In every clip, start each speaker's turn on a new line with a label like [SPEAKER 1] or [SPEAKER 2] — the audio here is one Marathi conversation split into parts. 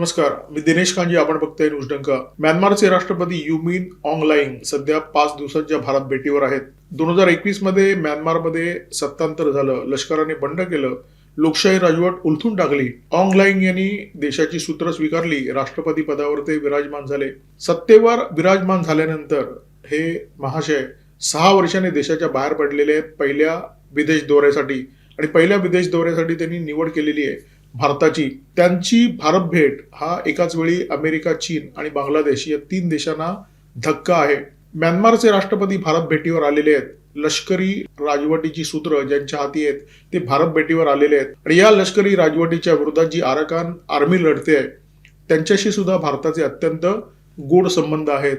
[SPEAKER 1] नमस्कार, मी दिनेश कांजी. आपण बघताय न्यूज डंका. म्यानमारचे राष्ट्रपती यू मिन ऑंग लाईंग सध्या 5 दिवसांच्या भारत भेटीवर आहेत. 2021 मध्ये म्यानमारमध्ये सत्तांतर झालं, लष्कराने बंड केलं, लोकशाही राजवट उलथून टाकली. ऑंग लाईंग यांनी देशाची सूत्र स्वीकारली, राष्ट्रपती पदावर ते विराजमान झाले. सत्तेवर विराजमान झाल्यानंतर हे महाशय 6 वर्षांनी देशाच्या बाहेर पडलेले आहेत पहिल्या विदेश दौऱ्यासाठी. आणि पहिल्या विदेश दौऱ्यासाठी त्यांनी निवड केलेली आहे भारताची. त्यांची भारत भेट हा एकाच वेळी अमेरिका, चीन आणि बांगलादेश या 3 देशांना धक्का आहे. म्यानमारचे राष्ट्रपती भारत भेटीवर आलेले आहेत. लष्करी राजवटीची सूत्र ज्यांच्या हाती आहेत ते भारत भेटीवर आलेले आहेत. आणि या लष्करी राजवटीच्या विरोधात जी अराकान आर्मी लढते आहे त्यांच्याशी सुद्धा भारताचे अत्यंत गोड संबंध आहेत.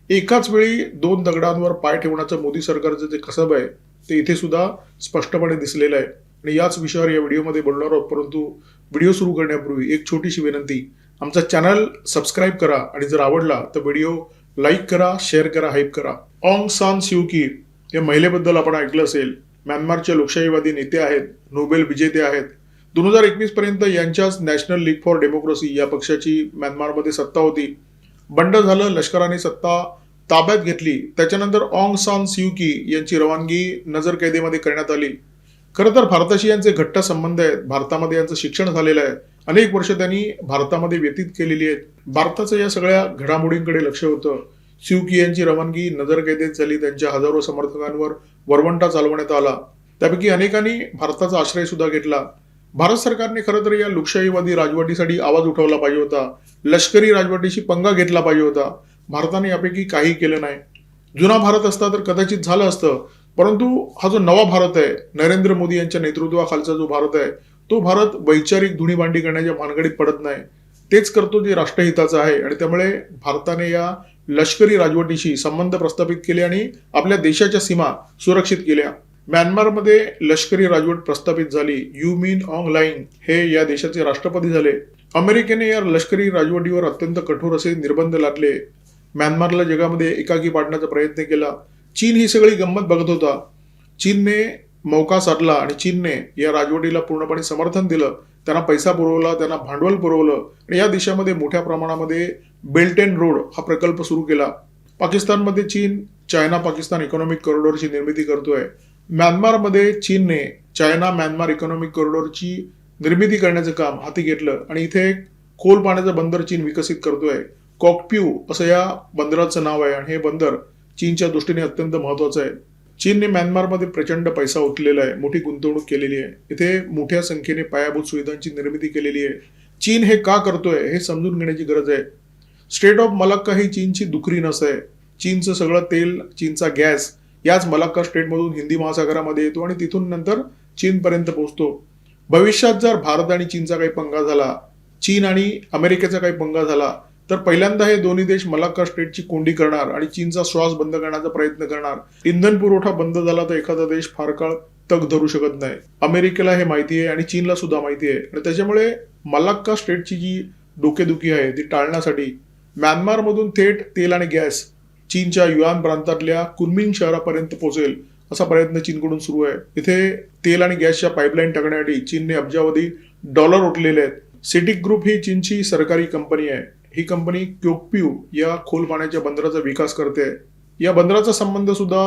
[SPEAKER 1] एकाच वेळी 2 दगडांवर पाय ठेवण्याचं मोदी सरकारचं जे कसब आहे ते इथे सुद्धा स्पष्टपणे दिसलेलं आहे. आणि याच विषयावर या व्हिडिओमध्ये बोलणार आहोत. परंतु व्हिडिओ सुरू करण्यापूर्वी एक छोटीशी विनंती, आमचा चॅनल सबस्क्राईब करा आणि जर आवडला तर व्हिडिओ लाईक करा, शेअर करा, हाईप करा. ऑंग सान स्यू की या महिलेबद्दल आपण ऐकलं असेल. म्यानमारचे लोकशाहीवादी नेते आहेत, नोबेल विजेते आहेत. 2021 पर्यंत यांच्याच नॅशनल लीग फॉर डेमोक्रेसी या पक्षाची म्यानमारमध्ये सत्ता होती. बंड झालं, लष्कराने सत्ता ताब्यात घेतली. त्याच्यानंतर ऑंग सान स्यू की यांची रवानगी नजरकैदेमध्ये करण्यात आली. खरं तर भारताशी यांचे घट्ट संबंध आहेत. भारतामध्ये यांचं शिक्षण झालेलं आहे. अनेक वर्ष त्यांनी भारतामध्ये व्यतीत केलेली आहेत. भारताचं या सगळ्या घडामोडींकडे लक्ष होतं. स्यू की यांची रवानगी नजरकैदेत झाली. त्यांच्या हजारो समर्थकांवर वरवंटा चालवण्यात आला. त्यापैकी अनेकांनी भारताचा आश्रय सुद्धा घेतला. भारत सरकारने खरं तर या लोकशाहीवादी राजवटीसाठी आवाज उठवला पाहिजे होता. लष्करी राजवटीशी पंगा घेतला पाहिजे होता. भारताने यापैकी काही केलं नाही. जुना भारत असता तर कदाचित झालं असतं. परंतु हा जो नवा भारत आहे, नरेंद्र मोदी यांच्या नेतृत्वाखालचा जो भारत आहे, तो भारत वैचारिक धुणीभांडी करण्याच्या भानगडीत पडत नाही. तेच करतो जे राष्ट्रहिताचं आहे. आणि त्यामुळे भारताने या लष्करी राजवटीशी संबंध प्रस्थापित केले आणि आपल्या देशाच्या सीमा सुरक्षित केल्या. म्यानमारमध्ये लष्करी राजवट प्रस्थापित झाली. यू मिन ऑंग लाईंग हे या देशाचे राष्ट्रपती झाले. अमेरिकेने या लष्करी राजवटीवर अत्यंत कठोर असे निर्बंध लादले. म्यानमारला जगामध्ये एकाकी पाडण्याचा प्रयत्न केला. चीन ही सगळी गंमत बघत होता. चीनने मौका साधला आणि चीनने या राजवटीला पूर्णपणे समर्थन दिलं. त्यांना पैसा पुरवला, त्यांना भांडवल पुरवलं आणि या देशामध्ये मोठ्या प्रमाणामध्ये बेल्ट अँड रोड हा प्रकल्प सुरू केला. पाकिस्तानमध्ये चीन चायना पाकिस्तान इकॉनॉमिक कॉरिडॉरची निर्मिती करतोय. म्यानमारमध्ये चीनने चायना म्यानमार इकॉनॉमिक कॉरिडॉरची निर्मिती करण्याचं काम हाती घेतलं आणि इथे एक खोल पाण्याचं बंदर चीन विकसित करतोय. कॉकप्यू असं या बंदराचं नाव आहे आणि हे बंदर चीनच्या दृष्टीने अत्यंत महत्वाचं आहे. चीनने म्यानमारमध्ये प्रचंड पैसा ओतलेला आहे, मोठी गुंतवणूक केलेली आहे. इथे मोठ्या संख्येने पायाभूत सुविधांची निर्मिती केलेली आहे. चीन हे का करतोय हे समजून घेण्याची गरज आहे. स्टेट ऑफ मलाक्का ही चीनची दुखरी नस आहे. चीनचं सगळं तेल, चीनचा गॅस याच मलाक्का स्टेटमधून हिंदी महासागरामध्ये येतो आणि तिथून नंतर चीनपर्यंत पोहोचतो. भविष्यात जर भारत आणि चीनचा काही पंगा झाला, चीन आणि अमेरिकेचा काही पंगा झाला, तर पहिल्यांदा हे दोन्ही देश मलाक्का स्टेटची कोंडी करणार आणि चीनचा श्वास बंद करण्याचा प्रयत्न करणार. इंधन पुरवठा बंद झाला तर एखादा देश फार काळ तग धरू शकत नाही. अमेरिकेला हे माहिती आहे आणि चीनला सुद्धा माहिती आहे. आणि त्याच्यामुळे मलाक्का स्टेटची जी डोकेदुखी आहे ती टाळण्यासाठी म्यानमारमधून थेट तेल आणि गॅस चीनच्या युआन प्रांतातल्या कुनमिंग शहरापर्यंत पोहोचेल असा प्रयत्न चीनकडून सुरू आहे. इथे तेल आणि गॅसच्या पाईपलाईन टाकण्यासाठी चीनने अब्जावधी डॉलर उठलेले आहेत. सिटिक ग्रुप ही चीनची सरकारी कंपनी आहे. ही कंपनी क्योकप्यू या खोल पाण्याच्या बंदराचा विकास करते. या बंदराचा संबंध सुद्धा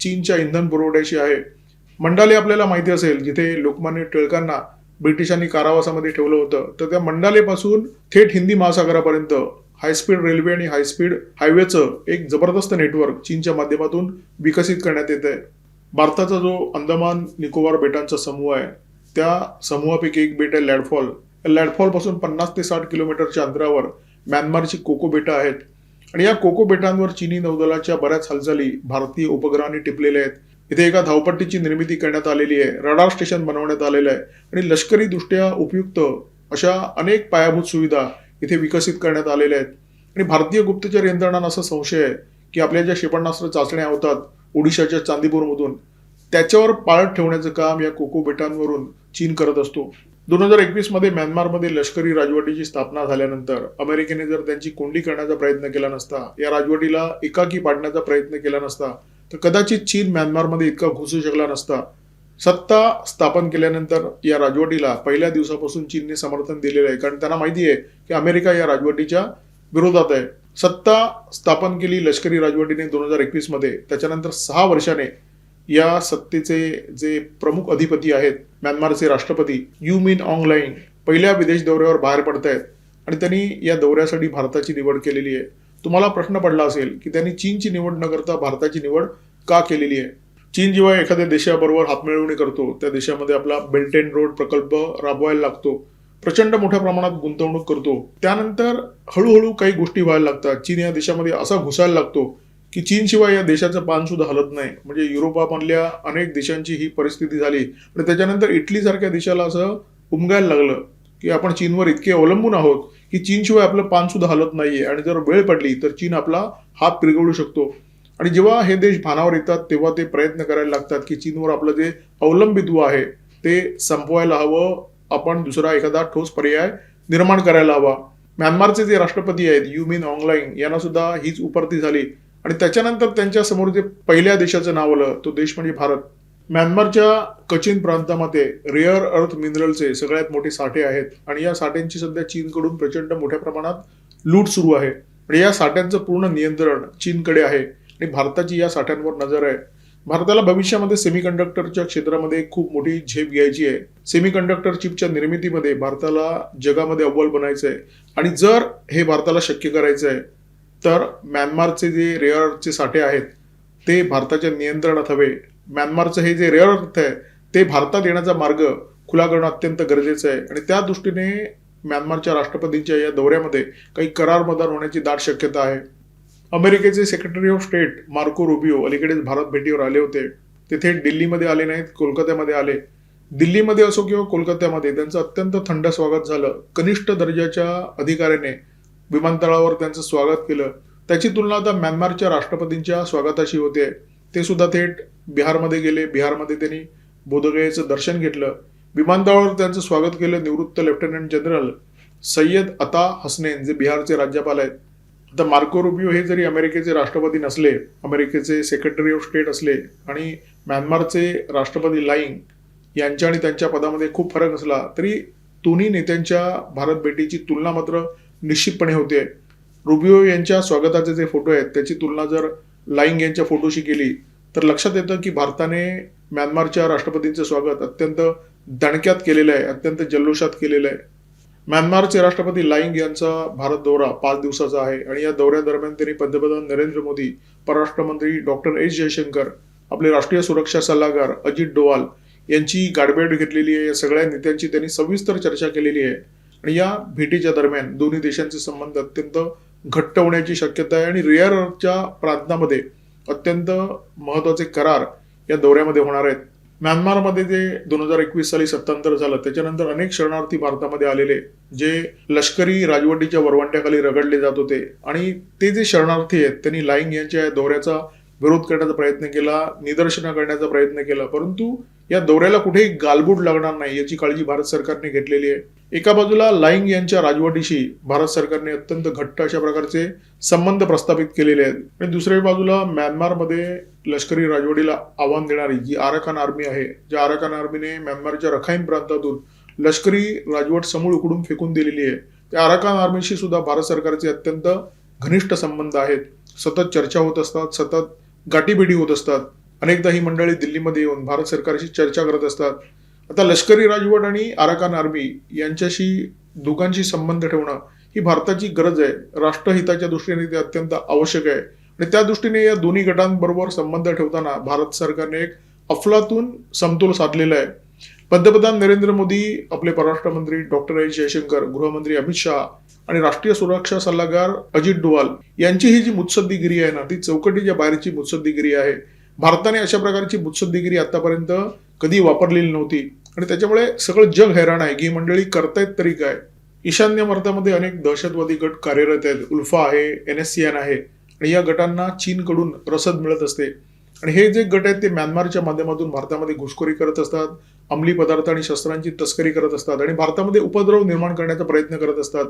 [SPEAKER 1] चीनच्या इंधन पुरवठ्याशी आहे. मंडाले आपल्याला माहिती असेल, जिथे लोकमान्य टिळकांना ब्रिटिशांनी कारावासामध्ये ठेवलं होतं, तर त्या मंडालेपासून थेट हिंदी महासागरापर्यंत हायस्पीड रेल्वे आणि हायस्पीड हायवेचं एक जबरदस्त नेटवर्क चीनच्या माध्यमातून विकसित करण्यात येत आहे. भारताचा जो अंदमान निकोबार बेटांचा समूह आहे त्या समूहापैकी एक बेट आहे लॅडफॉल. लॅडफॉल पासून 50 ते 60 किलोमीटरच्या अंतरावर म्यानमारची कोको बेटं आहेत. आणि या कोको बेटांवर चीनी नौदलाच्या बऱ्याच हालचाली भारतीय उपग्रहांनी टिपलेल्या आहेत. इथे एका धावपट्टीची निर्मिती करण्यात आलेली आहे. रडार स्टेशन बनवण्यात आलेलं आहे आणि लष्करी दृष्ट्या उपयुक्त अशा अनेक पायाभूत सुविधा इथे विकसित करण्यात आलेल्या आहेत. आणि भारतीय गुप्तचर यंत्रणांना असा संशय आहे की आपल्या ज्या क्षेपणास्त्र चाचण्या होतात ओडिशाच्या चांदीपूरमधून, त्याच्यावर पाळत ठेवण्याचं काम या कोको बेटांवरून चीन करत असतो. 2021 मध्ये म्यानमारमध्ये लष्करी राजवटीची स्थापना झाल्यानंतर अमेरिकेने जर त्यांची कोंडी करण्याचा प्रयत्न केला नसता, या राजवटीला एकाकी पाडण्याचा प्रयत्न केला नसता, तर कदाचित चीन म्यानमारमध्ये इतका घुसू शकला नसता. सत्ता स्थापन केल्यानंतर या राजवटीला पहिल्या दिवसापासून चीनने समर्थन दिलेलं आहे, कारण त्यांना माहिती आहे की अमेरिका या राजवटीच्या विरोधात आहे. सत्ता स्थापन केली लष्करी राजवटीने 2021 मध्ये. त्याच्यानंतर 6 वर्षाने या सत्तेचे जे प्रमुख अधिपती आहेत, म्यानमारचे राष्ट्रपती यू मिन ऑंग लाईंग पहिल्या विदेश दौऱ्यावर बाहेर पडतायत आणि त्यांनी या दौऱ्यासाठी भारताची निवड केलेली आहे. तुम्हाला प्रश्न पडला असेल की त्यांनी चीनची निवड न करता भारताची निवड का केलेली आहे. चीन जेव्हा एखाद्या देशाबरोबर हातमिळवणी करतो, त्या देशामध्ये आपला बेल्ट अँड रोड प्रकल्प राबवायला लागतो, प्रचंड मोठ्या प्रमाणात गुंतवणूक करतो. त्यानंतर हळूहळू काही गोष्टी व्हायला लागतात. चीन या देशामध्ये असा घुसायला लागतो की चीनशिवाय या देशाचं पान सुद्धा हलत नाही. म्हणजे युरोपामधल्या अनेक देशांची ही परिस्थिती झाली आणि त्याच्यानंतर इटलीसारख्या देशाला असं उमगायला लागलं की आपण चीनवर इतके अवलंबून आहोत की चीनशिवाय आपलं पान सुद्धा हलत नाहीये आणि जर वेळ पडली तर चीन आपला हात पिरगळू शकतो. आणि जेव्हा हे देश भानावर येतात तेव्हा ते प्रयत्न करायला लागतात की चीनवर आपलं जे अवलंबित्व आहे ते संपवायला हवं, आपण दुसरा एखादा ठोस पर्याय निर्माण करायला हवा. म्यानमारचे जे राष्ट्रपती आहेत यू मिन ऑंग लाईंग यांना सुद्धा हीच उपरती झाली आणि त्याच्यानंतर त्यांच्या समोर जे पहिल्या देशाचं नाव आलं तो देश म्हणजे भारत. म्यानमारच्या कचिन प्रांतामध्ये रेअर अर्थ मिनरलचे सगळ्यात मोठे साठे आहेत आणि या साठ्यांची सध्या चीनकडून प्रचंड मोठ्या प्रमाणात लूट सुरू आहे आणि या साठ्यांचं पूर्ण नियंत्रण चीनकडे आहे आणि भारताची या साठ्यांवर नजर आहे. भारताला भविष्यामध्ये सेमीकंडक्टरच्या क्षेत्रामध्ये खूप मोठी झेप घ्यायची आहे. सेमीकंडक्टर चिपच्या निर्मितीमध्ये भारताला जगामध्ये अव्वल बनायचं आहे आणि जर हे भारताला शक्य करायचं आहे तर म्यानमारचे जे रेअर अर्थचे साठे आहेत ते भारताच्या नियंत्रणात हवे. म्यानमारचं हे जे रेअर अर्थ आहे ते भारतात येण्याचा मार्ग खुला करणं अत्यंत गरजेचं आहे आणि त्या दृष्टीने म्यानमारच्या राष्ट्रपतींच्या या दौऱ्यामध्ये काही करार मदार होण्याची दाट शक्यता आहे. अमेरिकेचे secretary of state Marco Rubio अलीकडेच भारत भेटीवर आले होते. ते थेट दिल्लीमध्ये आले नाहीत, कोलकात्यामध्ये आले. दिल्लीमध्ये असो किंवा कोलकात्यामध्ये त्यांचं अत्यंत थंड स्वागत झालं. कनिष्ठ दर्जाच्या अधिकाऱ्याने विमानतळावर त्यांचं स्वागत केलं. त्याची तुलना आता म्यानमारच्या राष्ट्रपतींच्या स्वागताशी होते. ते सुद्धा थेट बिहारमध्ये गेले. बिहारमध्ये त्यांनी बोधगयेचं दर्शन घेतलं. विमानतळावर त्यांचं स्वागत केलं निवृत्त लेफ्टनंट जनरल सय्यद अता हसनैन जे बिहारचे राज्यपाल आहेत. आता मार्को रुबियो हे जरी अमेरिकेचे राष्ट्रपती नसले, अमेरिकेचे सेक्रेटरी ऑफ स्टेट असले आणि म्यानमारचे राष्ट्रपती लाईंग यांच्या आणि त्यांच्या पदामध्ये खूप फरक असला तरी दोन्ही नेत्यांच्या भारत भेटीची तुलना मात्र निश्चितपणे होते. रुबियो यांच्या स्वागताचे जे फोटो आहेत त्याची तुलना जर लाईंग यांच्या फोटोशी केली तर लक्षात येतं की भारताने म्यानमारच्या राष्ट्रपतींचं स्वागत अत्यंत दणक्यात केलेलं आहे, अत्यंत जल्लोषात केलेलं आहे. म्यानमारचे राष्ट्रपती लाईंग यांचा भारत दौरा 5 दिवसाचा आहे आणि या दौऱ्यादरम्यान त्यांनी पंतप्रधान नरेंद्र मोदी, परराष्ट्र मंत्री डॉक्टर एस जयशंकर, आपले राष्ट्रीय सुरक्षा सल्लागार अजित डोवाल यांची गाठभेट घेतलेली आहे. या सगळ्या नेत्यांची त्यांनी सविस्तर चर्चा केलेली आहे आणि या भेटीच्या दरम्यान दोन्ही देशांचे संबंध अत्यंत घट्ट होण्याची शक्यता आहे आणि रेअर अर्थच्या प्रांतामध्ये अत्यंत महत्वाचे करार या दौऱ्यामध्ये होणार आहेत. म्यानमारमध्ये जे 2021 साली सत्तांतर झालं त्याच्यानंतर अनेक शरणार्थी भारतामध्ये आलेले जे लष्करी राजवटीच्या वरवंट्याखाली रगडले जात होते आणि ते जे शरणार्थी आहेत त्यांनी लाईंग यांच्या या दौऱ्याचा विरोध करण्याचा प्रयत्न केला, निदर्शनं करण्याचा प्रयत्न केला, परंतु या दौऱ्याला कुठेही गालबोट लागणार नाही याची काळजी भारत सरकारने घेतलेली आहे. एका बाजूला लाईंग यांच्या राजवटीशी भारत सरकारने अत्यंत घट्ट अशा प्रकारचे संबंध प्रस्थापित केलेले आहेत आणि दुसऱ्या बाजूला म्यानमारमध्ये लष्करी राजवटीला आव्हान देणारी जी आराकान आर्मी आहे, ज्या आराकान आर्मीने म्यानमारच्या रखाईन प्रांतातून लष्करी राजवट समूळ उकडून फेकून दिलेली आहे, त्या आराकान आर्मीशी सुद्धा भारत सरकारचे अत्यंत घनिष्ठ संबंध आहेत. सतत चर्चा होत असतात, सतत गाठीभेटी होत असतात. अनेकदा ही मंडळी दिल्लीमध्ये येऊन भारत सरकारशी चर्चा करत असतात. आता लष्करी राजवट आणि आराकान आर्मी यांच्याशी दोघांशी संबंध ठेवणं ही भारताची गरज आहे. राष्ट्रहिताच्या दृष्टीने ते अत्यंत आवश्यक आहे आणि त्या दृष्टीने या दोन्ही गटांबरोबर संबंध ठेवताना भारत सरकारने एक अफलातून समतोल साधलेला आहे. पंतप्रधान नरेंद्र मोदी, आपले परराष्ट्र मंत्री डॉक्टर एस जयशंकर, गृहमंत्री अमित शहा आणि राष्ट्रीय सुरक्षा सल्लागार अजित डोवाल यांची ही जी मुत्सद्दीगिरी आहे ना, ती चौकटीच्या बाहेरची मुत्सद्दीगिरी आहे. भारताने अशा प्रकारची मुत्सद्दीगिरी आतापर्यंत कधी वापरलेली नव्हती आणि त्याच्यामुळे सगळं जग हैराण आहे की ही मंडळी करतायत तरी काय. ईशान्य भारतामध्ये अनेक दहशतवादी गट कार्यरत आहेत. उल्फा आहे, NSCN आहे आणि या गटांना चीनकडून रसद मिळत असते आणि हे जे गट आहेत ते म्यानमारच्या माध्यमातून भारतामध्ये घुसखोरी करत असतात, अंमली पदार्थ आणि शस्त्रांची तस्करी करत असतात आणि भारतामध्ये उपद्रव निर्माण करण्याचा प्रयत्न करत असतात.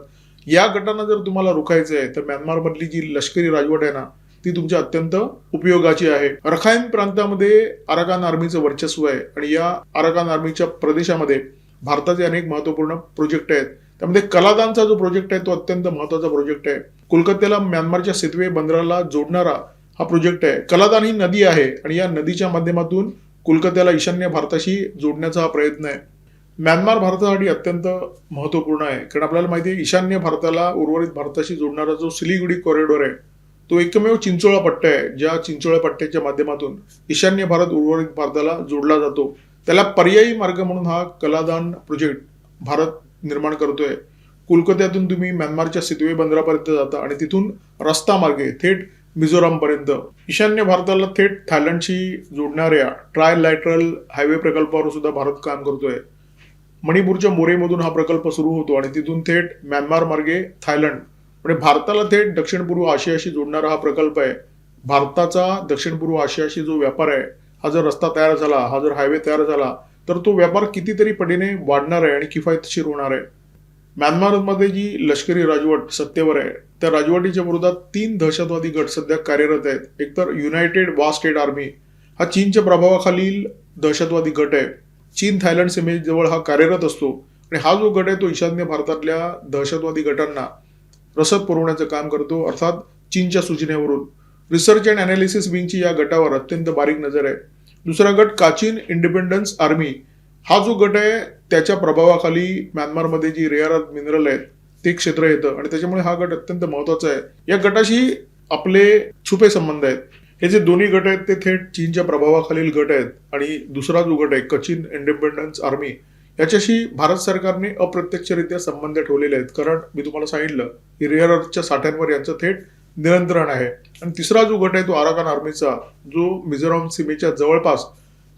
[SPEAKER 1] या गटांना जर तुम्हाला रोखायचं आहे तर म्यानमारमधली जी लष्करी राजवट आहे ना ती तुमच्या अत्यंत उपयोगाची आहे. रखाईन प्रांतामध्ये अराकान आर्मीचं वर्चस्व आहे आणि या अराकान आर्मीच्या प्रदेशामध्ये भारताचे अनेक महत्वपूर्ण प्रोजेक्ट आहेत. त्यामध्ये कलादानचा जो प्रोजेक्ट आहे तो अत्यंत महत्वाचा प्रोजेक्ट आहे. कोलकात्याला म्यानमारच्या सितवे बंदराला जोडणारा हा प्रोजेक्ट आहे. कलादान ही नदी आहे आणि या नदीच्या माध्यमातून कोलकात्याला ईशान्य भारताशी जोडण्याचा हा प्रयत्न आहे. म्यानमार भारतासाठी अत्यंत महत्वपूर्ण आहे, कारण आपल्याला माहिती आहे ईशान्य भारताला उर्वरित भारताशी जोडणारा जो सिलिगुडी कॉरिडॉर आहे तो एकमेव चिंचोळा पट्टा आहे, ज्या चिंचोळा पट्ट्याच्या माध्यमातून ईशान्य भारत उर्वरित भारताला जोडला जातो. त्याला पर्यायी मार्ग म्हणून हा कलादान प्रोजेक्ट भारत निर्माण करतोय. कोलकात्यातून तुम्ही म्यानमारच्या सितवे बंदरापर्यंत जाता आणि तिथून रस्ता मार्गे थेट मिझोरामपर्यंत ईशान्य भारताला थेट थायलंडशी जोडणाऱ्या ट्रायलॅटरल हायवे प्रकल्पावर सुद्धा भारत काम करतोय. मणिपूरच्या मोरेमधून हा प्रकल्प सुरू होतो आणि तिथून थेट म्यानमार मार्गे थायलंड म्हणजे भारताला थेट दक्षिण पूर्व आशियाशी जोडणारा हा प्रकल्प आहे. भारताचा दक्षिण पूर्व आशियाशी जो व्यापार आहे, हा जर रस्ता तयार झाला, हा जर हायवे तयार झाला तर तो व्यापार कितीतरी पटीने वाढणार आहे आणि किफायतशीर होणार आहे. म्यानमारमध्ये जी लष्करी राजवट सत्तेवर आहे त्या राजवटीच्या विरोधात 3 दहशतवादी गट सध्या कार्यरत आहेत. एकतर युनायटेड वा स्टेट आर्मी हा चीनच्या प्रभावाखालील दहशतवादी गट आहे. चीन थायलंड सीमेजवळ हा कार्यरत असतो आणि हा जो गट आहे तो ईशान्य भारतातल्या दहशतवादी गटांना रसद पुरवण्याचं काम करतो, अर्थात चीनच्या सूचनेवरून. रिसर्च अँड अनालिसिस विंगची या गटावर अत्यंत बारीक नजर आहे. दुसरा गट काचिन इंडिपेंडन्स आर्मी हा जो गट आहे त्याच्या प्रभावाखाली म्यानमारमध्ये जी रेअर अर्थ मिनरल आहेत ते क्षेत्र येतं आणि त्याच्यामुळे हा गट अत्यंत महत्वाचा आहे. या गटाशी आपले छुपे संबंध आहेत. हे जे दोन्ही गट आहेत ते थेट चीनच्या प्रभावाखालील गट आहेत आणि दुसरा जो गट आहे कचिन इंडिपेंडन्स आर्मी याच्याशी भारत सरकारने अप्रत्यक्षरित्या संबंध ठेवलेले आहेत, कारण मी तुम्हाला सांगितलं की रेअर अर्थच्या साठ्यांवर यांचं थेट नियंत्रण आहे. आणि तिसरा जो गट आहे तो अराकान आर्मीचा, जो मिझोराम सीमेच्या जवळपास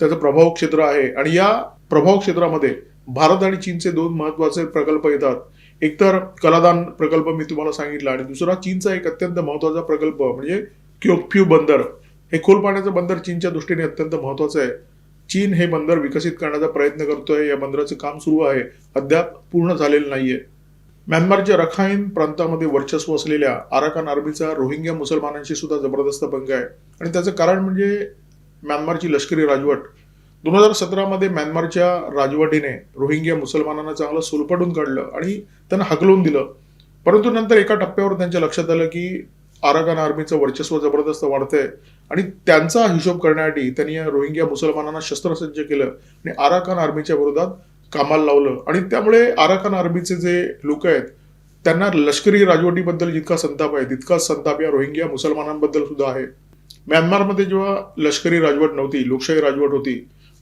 [SPEAKER 1] त्याचं प्रभाव क्षेत्र आहे आणि या प्रभाव क्षेत्रामध्ये भारत आणि चीनचे 2 महत्वाचे प्रकल्प येतात. एकतर कलादान प्रकल्प मी तुम्हाला सांगितला आणि दुसरा चीनचा एक अत्यंत महत्वाचा प्रकल्प म्हणजे क्योक्फ्यू बंदर. हे खोल पाण्याचं बंदर चीनच्या दृष्टीने अत्यंत महत्वाचं आहे. चीन हे बंदर विकसित करण्याचा प्रयत्न करतोय. या बंदराचं काम सुरू आहे, अद्याप पूर्ण झालेलं नाहीये. म्यानमारच्या रखाईन प्रांतामध्ये वर्चस्व असलेल्या अराकान आर्मीचा रोहिंग्या मुसलमानांशी सुद्धा जबरदस्त पंगा आहे आणि त्याचं कारण म्हणजे म्यानमारची लष्करी राजवट. 2017 मध्ये म्यानमारच्या राजवटीने रोहिंग्या मुसलमानांना चांगलं सोलपडून काढलं आणि त्यांना हकलून दिलं. परंतु नंतर एका टप्प्यावर त्यांच्या लक्षात आलं की अराकान आर्मीचं वर्चस्व जबरदस्त वाढतंय आणि त्यांचा हिशोब करण्यासाठी त्यांनी या रोहिंग्या मुसलमानांना शस्त्रसज्ज केलं आणि अराकान आर्मीच्या विरोधात कामाला लावलं. आणि त्यामुळे अराकान आर्मीचे जे लोक आहेत त्यांना लष्करी राजवटीबद्दल जितका संताप आहे तितकाच संताप या रोहिंग्या मुसलमानांबद्दल सुद्धा आहे. म्यानमारमध्ये जेव्हा लष्करी राजवट नव्हती, लोकशाही राजवट होती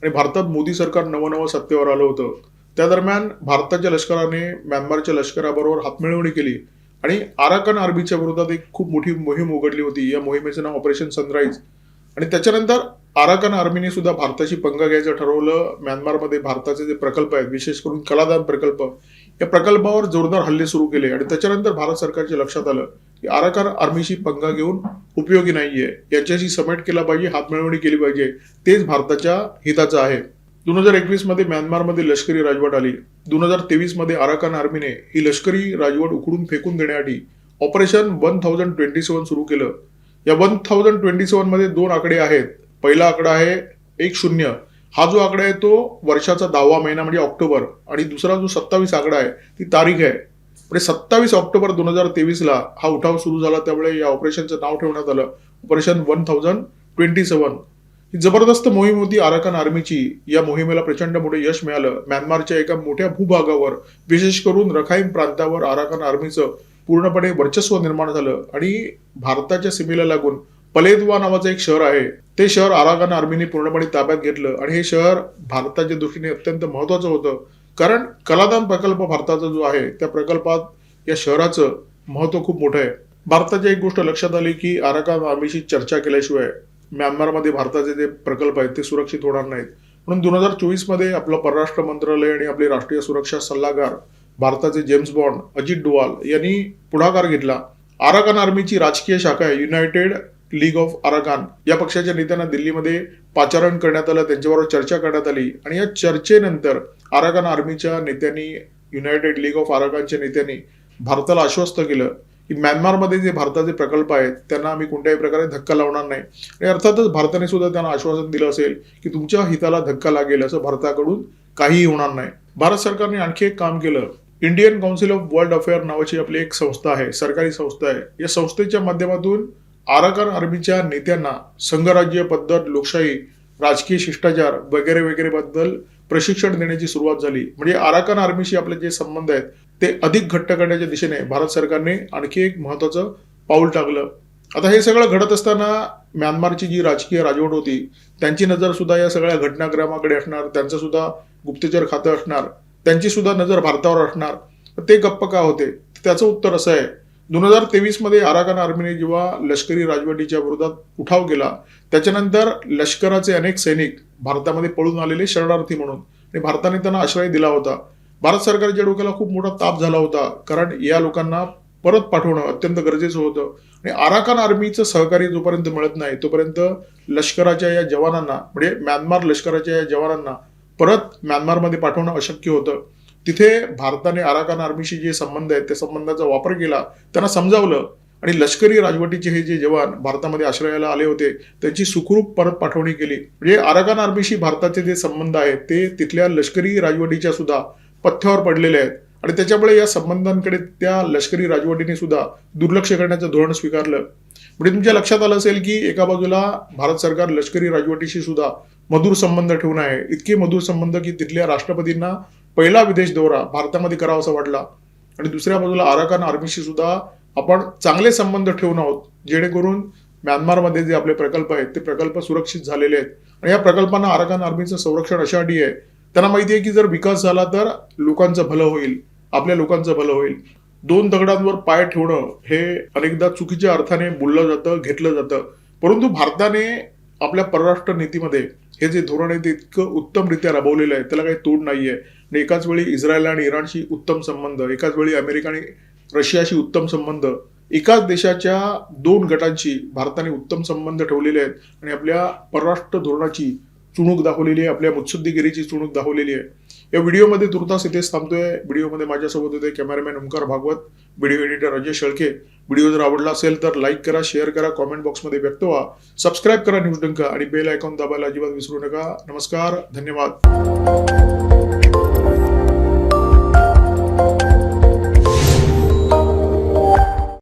[SPEAKER 1] आणि भारतात मोदी सरकार नवं सत्तेवर आलं होतं, त्या दरम्यान भारताच्या लष्कराने म्यानमारच्या लष्कराबरोबर हातमिळवणी केली आणि अराकान आर्मीच्या विरोधात एक खूप मोठी मोहीम उघडली होती. या मोहिमेचं नाव ऑपरेशन सनराईज. आणि त्याच्यानंतर अराकान आर्मीने सुद्धा भारताशी पंगा घ्यायचं ठरवलं. म्यानमारमध्ये भारताचे जे प्रकल्प आहेत, विशेष करून कलादान प्रकल्प, या प्रकल्पावर जोरदार हल्ले सुरू केले आणि त्याच्यानंतर भारत सरकारच्या लक्षात आलं की अराकान आर्मीशी पंगा घेऊन उपयोगी नाहीये, यांच्याशी समेट केला पाहिजे, हातमिळवणी केली पाहिजे, तेच भारताच्या हिताचं आहे. 2021 मध्ये म्यानमारमध्ये लष्करी राजवट आली. 2023 मध्ये अराकान आर्मीने ही लष्करी राजवट उखडून फेकून देण्यासाठी ऑपरेशन 1027 सुरू केलं. या 1027 मध्ये 2 आकडे आहेत. पहिला आकडा आहे 10. हा जो आकडा आहे तो वर्षाचा 10वा महिना म्हणजे ऑक्टोबर, आणि दुसरा जो 27 आकडा आहे ती तारीख आहे. म्हणजे 27 ऑक्टोबर 2023 हा उठाव सुरू झाला. त्यामुळे या ऑपरेशनचं नाव ठेवण्यात आलं ऑपरेशन 1027. ही जबरदस्त मोहीम होती अराकान आर्मीची. या मोहिमेला प्रचंड मोठे यश मिळालं. म्यानमारच्या एका मोठ्या भूभागावर, विशेष करून रखाईन प्रांतावर अराकान आर्मीचं पूर्णपणे वर्चस्व निर्माण झालं आणि भारताच्या सीमेला लागून पलेतवा नावाचं एक शहर आहे, ते शहर अराकान आर्मीने पूर्णपणे ताब्यात घेतलं. आणि हे शहर भारताच्या दृष्टीने अत्यंत महत्वाचं होतं, कारण कलादान प्रकल्प भारताचा जो आहे त्या प्रकल्पात या शहराचं महत्व खूप मोठं आहे. भारताची एक गोष्ट लक्षात आली की अराकान आर्मीशी चर्चा केल्याशिवाय म्यानमारमध्ये भारताचे जे प्रकल्प आहेत ते सुरक्षित होणार नाहीत. म्हणून 2024 मध्ये आपलं परराष्ट्र मंत्रालय आणि आपले राष्ट्रीय सुरक्षा सल्लागार भारताचे जेम्स बॉन्ड अजित डोवाल यांनी पुढाकार घेतला. अराकान आर्मीची राजकीय शाखा आहे युनायटेड लीग ऑफ अराकान, या पक्षाच्या नेत्यांना दिल्लीमध्ये पाचारण करण्यात आलं, त्यांच्याबरोबर चर्चा करण्यात आली आणि या चर्चेनंतर अराकान आर्मीच्या नेत्यांनी, युनायटेड लीग ऑफ अराकानच्या नेत्यांनी भारताला आश्वस्त केलं की म्यानमारमध्ये जे भारताचे प्रकल्प आहेत त्यांना आम्ही कोणत्याही प्रकारे धक्का लावणार नाही आणि अर्थातच भारताने सुद्धा त्यांना आश्वासन दिलं असेल की तुमच्या हिताला धक्का लागेल असं भारताकडून काहीही होणार नाही. भारत सरकारने आणखी एक काम केलं. Indian council of world affair नावाची आपली एक संस्था आहे, सरकारी संस्था आहे. या संस्थेच्या माध्यमातून आराकान आर्मीच्या नेत्यांना संघराज्य पद्धत, लोकशाही, राजकीय शिष्टाचार वगैरे वगैरे बद्दल प्रशिक्षण देण्याची सुरुवात झाली. म्हणजे आराकान आर्मीशी आपले जे संबंध आहेत ते अधिक घट्ट करण्याच्या दिशेने भारत सरकारने आणखी एक महत्वाचं पाऊल टाकलं. आता हे सगळं घडत असताना म्यानमारची जी राजकीय राजवट होती त्यांची नजर सुद्धा या सगळ्या घटनाक्रमाकडे असणार, त्यांचं सुद्धा गुप्तचर खातं असणार, त्यांची सुद्धा नजर भारतावर असणार. ते गप्प का होते? त्याचं उत्तर असं आहे, 2023 मध्ये आराकान आर्मीने जेव्हा लष्करी राजवटीच्या विरोधात उठाव केला त्याच्यानंतर लष्कराचे अनेक सैनिक भारतामध्ये पळून आलेले शरणार्थी म्हणून आणि भारताने त्यांना आश्रय दिला होता. भारत सरकारच्या डोक्याला खूप मोठा ताप झाला होता, कारण या लोकांना परत पाठवणं अत्यंत गरजेचं होतं आणि आराकान आर्मीचं सहकार्य जोपर्यंत मिळत नाही तोपर्यंत लष्कराच्या या जवानांना म्हणजे म्यानमार लष्कराच्या या जवानांना परत म्यानमारमध्ये पाठवणं अशक्य होतं. तिथे भारताने आराकान आर्मीशी जे संबंध आहेत त्या संबंधाचा वापर केला, त्यांना समजावलं आणि लष्करी राजवटीचे हे जे जवान भारतामध्ये आश्रयाला आले होते त्यांची सुखरूप परत पाठवणी केली. म्हणजे आराकान आर्मीशी भारताचे जे संबंध आहेत ते तिथल्या लष्करी राजवटीच्या सुद्धा पथ्यावर पडलेले आहेत आणि त्याच्यामुळे या संबंधांकडे त्या लष्करी राजवटीने सुद्धा दुर्लक्ष करण्याचं धोरण स्वीकारलं. म्हणजे तुमच्या लक्षात आलं असेल की एका बाजूला भारत सरकार लष्करी राजवटीशी सुद्धा मधुर संबंध ठेवून आहे, इतके मधुर संबंध की तिथल्या राष्ट्रपतींना पहिला विदेश दौरा भारतामध्ये करावासा वाटला आणि दुसऱ्या बाजूला आराकान आर्मीशी सुद्धा आपण चांगले संबंध ठेवून आहोत जेणेकरून म्यानमारमध्ये जे आपले प्रकल्प आहेत ते प्रकल्प सुरक्षित झालेले आहेत आणि या प्रकल्पांना आराकान आर्मीचं संरक्षण अशासाठी आहे, त्यांना माहिती आहे की जर विकास झाला तर लोकांचं भलं होईल, आपल्या लोकांचं भलं होईल. दोन दगडांवर पाय ठेवणं हे अनेकदा चुकीच्या अर्थाने बोललं जातं, घेतलं जातं, परंतु भारताने आपल्या परराष्ट्र नीतीमध्ये हे जे धोरण आहे ते इतकं उत्तमरित्या राबवलेलं आहे, त्याला काही तोड नाहीये. आणि एकाच वेळी इस्रायल आणि इराणशी उत्तम संबंध, एकाच वेळी अमेरिका आणि रशियाशी उत्तम संबंध, एकाच देशाच्या दोन गटांशी भारताने उत्तम संबंध ठेवलेले आहेत आणि आपल्या परराष्ट्र धोरणाची चुणूक दाखवलेली आहे, आपल्या मुत्सद्दीगिरीची चुणूक दाखवलेली आहे. या व्हिडिओमध्ये तुर्तास इथेच थांबतोय. व्हिडिओमध्ये माझ्यासोबत होते cameraman Omkar Bhagwat, video editor Ajay Shelke. Video जर आवडला असेल तर लाईक करा, शेअर करा, कॉमेंट बॉक्समध्ये व्यक्त व्हा, सबस्क्राईब करा न्यूज डंका आणि बेल आयकॉन दाबायला अजिबात विसरू नका. नमस्कार, धन्यवाद.